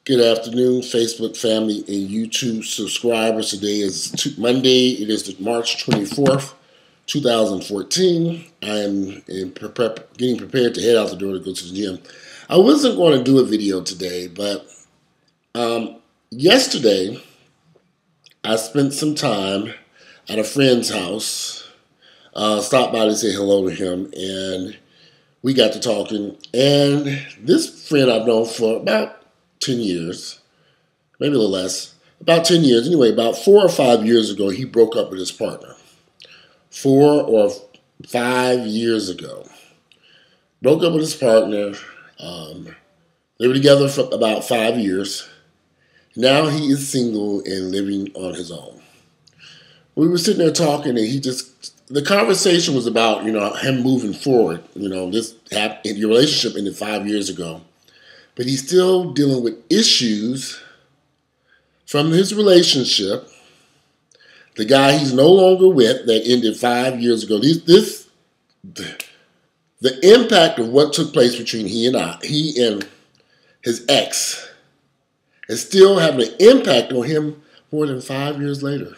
Good afternoon, Facebook family and YouTube subscribers. Today is Monday. It is March 24th, 2014. I am getting prepared to head out the door to go to the gym. I wasn't going to do a video today, but yesterday I spent some time at a friend's house. Stopped by to say hello to him, and we got to talking. And this friend I've known for about 10 years, maybe a little less, about 10 years. Anyway, about 4 or 5 years ago, he broke up with his partner. 4 or 5 years ago. Broke up with his partner. They were together for about 5 years. Now he is single and living on his own. We were sitting there talking, and the conversation was about, him moving forward. This happened, your relationship ended 5 years ago. But he's still dealing with issues from his relationship. The guy he's no longer with that ended 5 years ago. The impact of what took place between he and his ex is still having an impact on him more than 5 years later.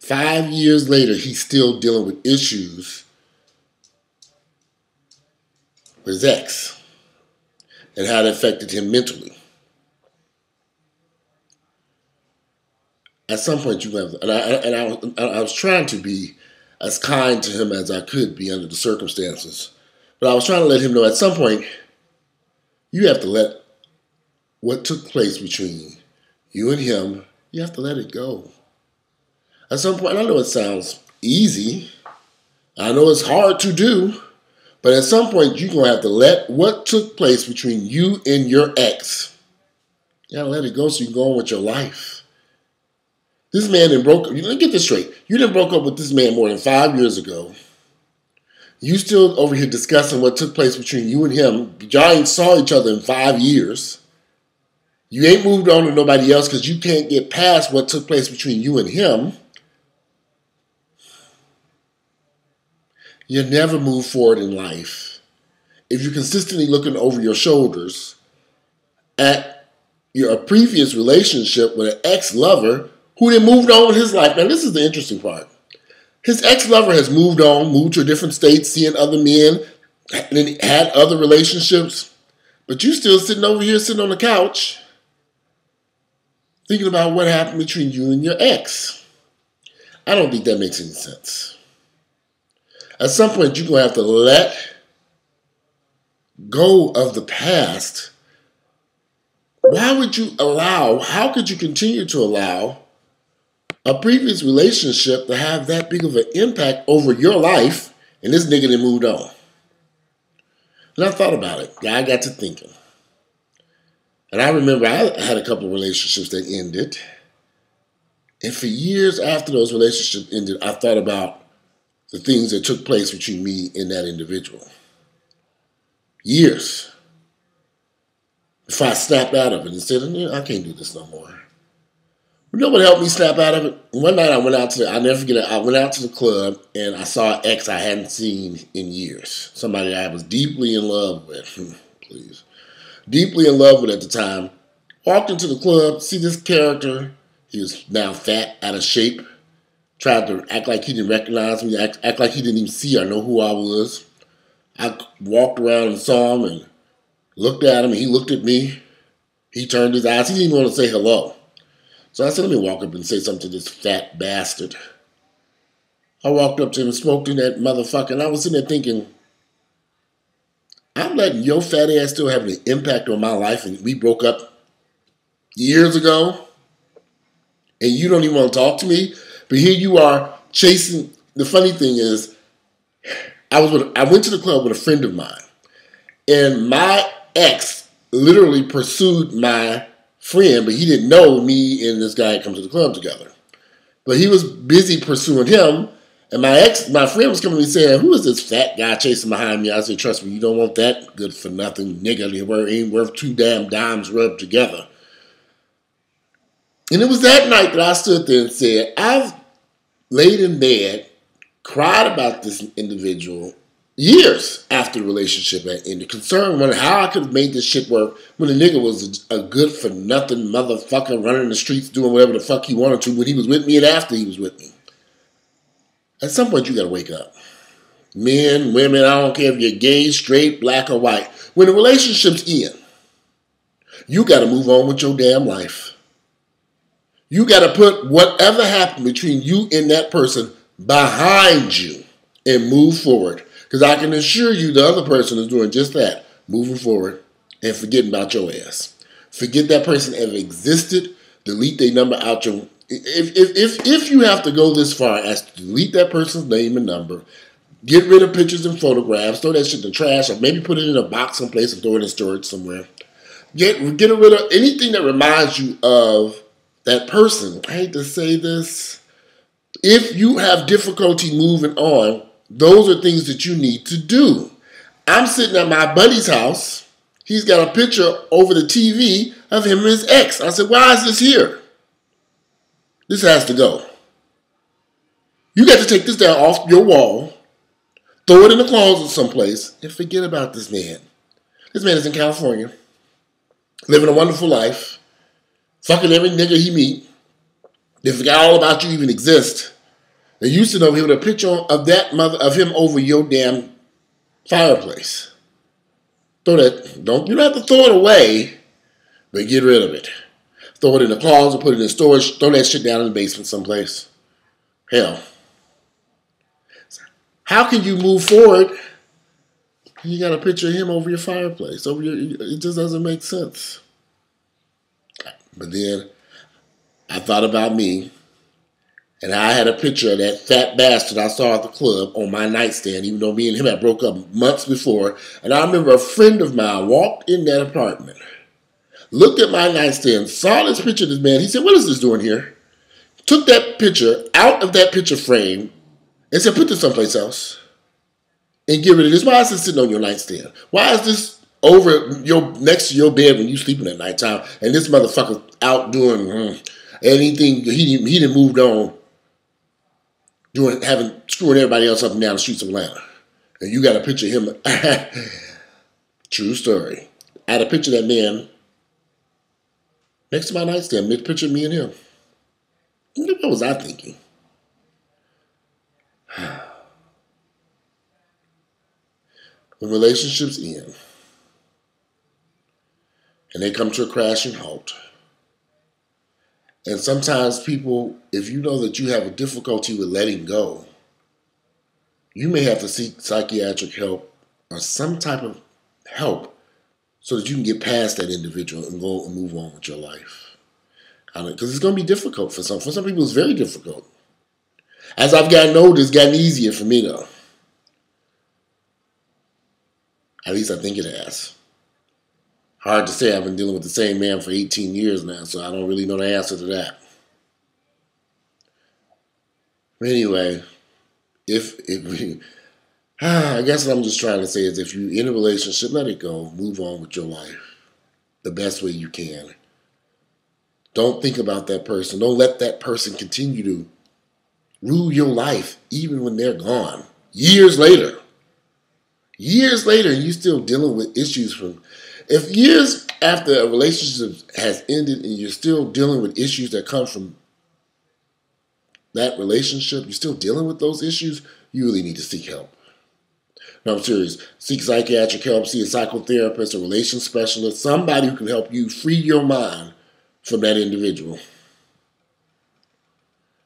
5 years later, he's still dealing with issues with his ex and how it affected him mentally. At some point, you have, I was trying to be as kind to him as I could be under the circumstances, but I was trying to let him know at some point, you have to let what took place between you and him, you have to let it go. At some point, I know it sounds easy, I know it's hard to do, but at some point, you're going to have to let what took place between you and your ex, you got to let it go so you can go on with your life. This man get this straight. You done broke up with this man more than 5 years ago. You still over here discussing what took place between you and him. Y'all ain't saw each other in 5 years. You ain't moved on to nobody else because you can't get past what took place between you and him. You never move forward in life if you're consistently looking over your shoulders at your previous relationship with an ex-lover who then moved on with his life. Now, this is the interesting part. His ex-lover has moved on, moved to a different state, seeing other men, and had other relationships, but you still sitting over here, sitting on the couch, thinking about what happened between you and your ex. I don't think that makes any sense. At some point, you're going to have to let go of the past. How could you continue to allow a previous relationship to have that big of an impact over your life and this nigga that moved on? And I thought about it. I got to thinking. And I remember I had a couple of relationships that ended. And for years after those relationships ended, I thought about the things that took place between me and that individual. Years. Before I snapped out of it and said, I can't do this no more. But nobody helped me snap out of it. One night I went out to the club and I saw an ex I hadn't seen in years. Somebody I was deeply in love with. Please. Deeply in love with at the time. Walked into the club, see this character. He was now fat, out of shape. Tried to act like he didn't recognize me, act like he didn't even see or know who I was. I walked around and saw him and looked at him, and he looked at me. He turned his eyes. He didn't even want to say hello. So I said, let me walk up and say something to this fat bastard. I walked up to him and smoked in that motherfucker, and I was sitting there thinking, I'm letting your fat ass still have an impact on my life, and we broke up years ago, and you don't even want to talk to me? But here you are chasing. The funny thing is, I went to the club with a friend of mine, and my ex literally pursued my friend, but he didn't know me and this guy had come to the club together. But he was busy pursuing him, and my friend was coming to me saying, "Who is this fat guy chasing behind me?" I said, "Trust me, you don't want that good for nothing nigga. He ain't worth 2 damn dimes rubbed together." And it was that night that I stood there and said, I've laid in bed, cried about this individual, years after the relationship had ended. Concerned wondering how I could have made this shit work when the nigga was a good for nothing motherfucker running the streets doing whatever the fuck he wanted to when he was with me and after he was with me. At some point you gotta wake up. Men, women, I don't care if you're gay, straight, black, or white. When the relationship's end, you gotta move on with your damn life. You gotta put whatever happened between you and that person behind you and move forward. Because I can assure you the other person is doing just that, moving forward and forgetting about your ass. Forget that person ever existed. Delete their number out your... If you have to go this far as to delete that person's name and number, get rid of pictures and photographs, throw that shit in the trash, or maybe put it in a box someplace and throw it in storage somewhere. Get rid of anything that reminds you of that person. I hate to say this. If you have difficulty moving on, those are things that you need to do. I'm sitting at my buddy's house. He's got a picture over the TV of him and his ex. I said, why is this here? This has to go. You got to take this down off your wall, throw it in the closet someplace, and forget about this man. This man is in California, living a wonderful life, fucking every nigga he meet. They forgot all about you even exist. They used to know him with a picture of of him over your damn fireplace. Throw that. You don't have to throw it away, but get rid of it. Throw it in the closet, put it in storage, throw that shit down in the basement someplace. Hell. How can you move forward? You got a picture of him over your fireplace. It just doesn't make sense. But then I thought about me. And I had a picture of that fat bastard I saw at the club on my nightstand, even though me and him had broke up months before. And I remember a friend of mine walked in that apartment, looked at my nightstand, saw this picture of this man. He said, what is this doing here? Took that picture out of that picture frame and said, put this someplace else and get rid of this. Why is this sitting on your nightstand? Why is this next to your bed when you sleeping at nighttime and this motherfucker out doing anything he done moved on, screwing everybody else up and down the streets of Atlanta. And you got a picture of him. True story. I had a picture of that man next to my nightstand, mid picture of me and him. What was I thinking? When relationships end and they come to a crashing halt, and sometimes people, if you know that you have a difficulty with letting go, you may have to seek psychiatric help or some type of help so that you can get past that individual and go and move on with your life. Because it's going to be difficult for some. For some people, it's very difficult. As I've gotten older, it's gotten easier for me, though. At least I think it has. Hard to say. I've been dealing with the same man for 18 years now, so I don't really know the answer to that. Anyway, I guess what I'm just trying to say is if you're in a relationship, let it go. Move on with your life the best way you can. Don't think about that person. Don't let that person continue to rule your life even when they're gone. Years later, and you're still dealing with issues from... If years after a relationship has ended and you're still dealing with issues that come from that relationship, you're still dealing with those issues, you really need to seek help. No, I'm serious. Seek psychiatric help, see a psychotherapist, a relations specialist, somebody who can help you free your mind from that individual.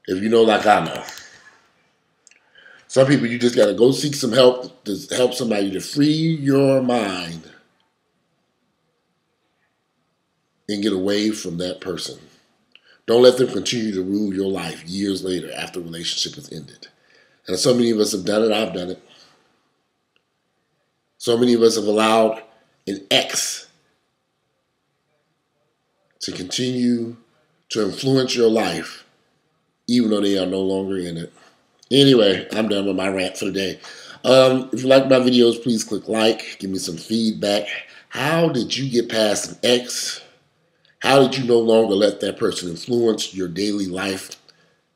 If you know like I know. Some people, you just got to go seek some help to help somebody to free your mind and get away from that person. Don't let them continue to rule your life years later after the relationship has ended. And so many of us have done it. I've done it. So many of us have allowed an ex to continue to influence your life even though they are no longer in it. Anyway, I'm done with my rant for the day. If you like my videos, please click like. Give me some feedback. How did you get past an ex? How did you no longer let that person influence your daily life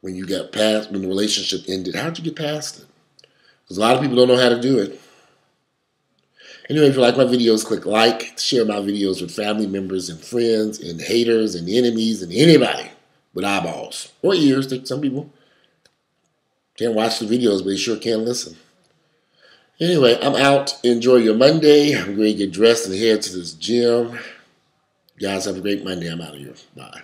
when the relationship ended? How did you get past it? Because a lot of people don't know how to do it. Anyway, if you like my videos, click like, share my videos with family members and friends and haters and enemies and anybody with eyeballs or ears. Some people can't watch the videos, but they sure can listen. Anyway, I'm out. Enjoy your Monday. I'm going to get dressed and head to this gym. You guys have a great Monday. I'm out of here. Bye.